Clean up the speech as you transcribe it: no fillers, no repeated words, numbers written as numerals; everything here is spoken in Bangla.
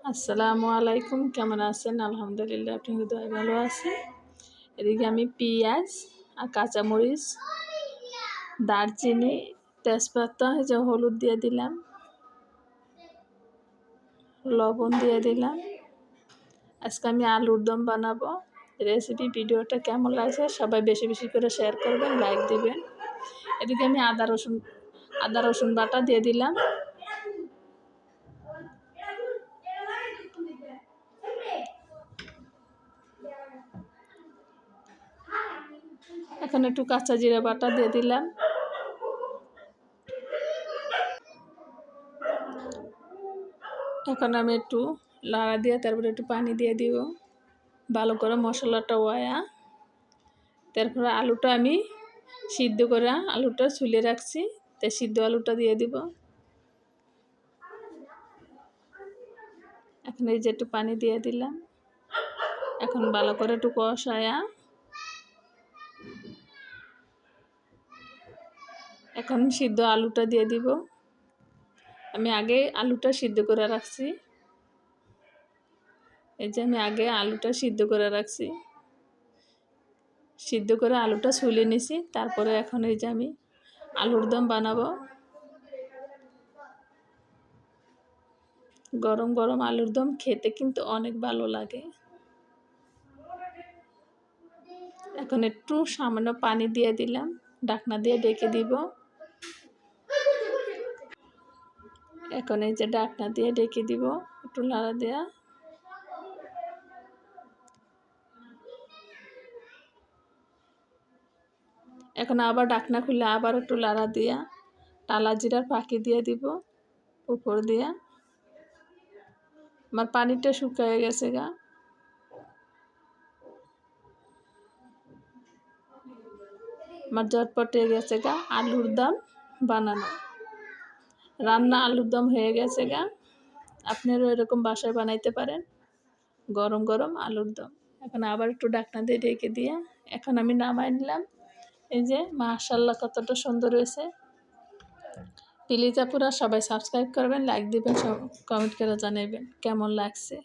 আসসালামু আলাইকুম, কেমন আছেন? আলহামদুলিল্লাহ, আপনি দোয়া ভালো আছি। এদিকে আমি পেঁয়াজ আর কাঁচামরিচ, দারচিনি, তেজপাতা, এই যে হলুদ দিয়ে দিলাম, লবণ দিয়ে দিলাম। আজকে আমি আলুর দম বানাবো। রেসিপি ভিডিওটা কেমন লাগছে সবাই বেশি বেশি করে শেয়ার করবেন, লাইক দিবেন। এদিকে আমি আদা রসুন বাটা দিয়ে দিলাম। এখন একটু কাঁচা জিরা বাটা দিয়ে দিলাম। এখন আমি একটু লাড়া দিয়ে তারপরে একটু পানি দিয়ে দিব, ভালো করে মশলাটা ওয়া। তারপরে আলুটা আমি সিদ্ধ করে আলুটা ছুলে রাখছি, তাই সিদ্ধ আলুটা দিয়ে দিব। এখন এই যে একটু পানি দিয়ে দিলাম। এখন ভালো করে একটু কষায়া এখন সিদ্ধ আলুটা দিয়ে দিব। আমি আগে আলুটা সিদ্ধ করে রাখছি। এই যে আমি আগে আলুটা সিদ্ধ করে রাখছি, সিদ্ধ করে আলুটা ছুলে নিছি। তারপরে এখন এই যে আমি আলুর দম বানাবো। গরম গরম আলুর দম খেতে কিন্তু অনেক ভালো লাগে। এখন একটু সামান্য পানি দিয়ে দিলাম, ঢাকনা দিয়ে ঢেকে দিব। এখন এই যে ঢাকনা দিয়ে ঢেকে দিব, একটু লাড়া দেয়া। এখন আবার ঢাকনা খুলে আবার একটু লাড়া দিয়া টালা জিরার ফাঁকি দিয়ে দিব উপর দিয়া। আমার পানিটা শুকিয়ে গেছে গা। আমার ঝটপট হয়ে গেছে গা আলুর দম বানানো। রান্না আলুর দম হয়ে গেছে গা। আপনারাও এরকম বাসায় বানাইতে পারেন গরম গরম আলুর দম। এখন আবার একটু ঢাকনা দিয়ে ঢেকে দিয়ে এখন আমি নামাই নিলাম। এই যে মাশাআল্লাহ কতটা সুন্দর হয়েছে। প্লিজ আপুরা সবাই সাবস্ক্রাইব করবেন, লাইক দিবেন, কমেন্ট করে জানাবেন কেমন লাগছে।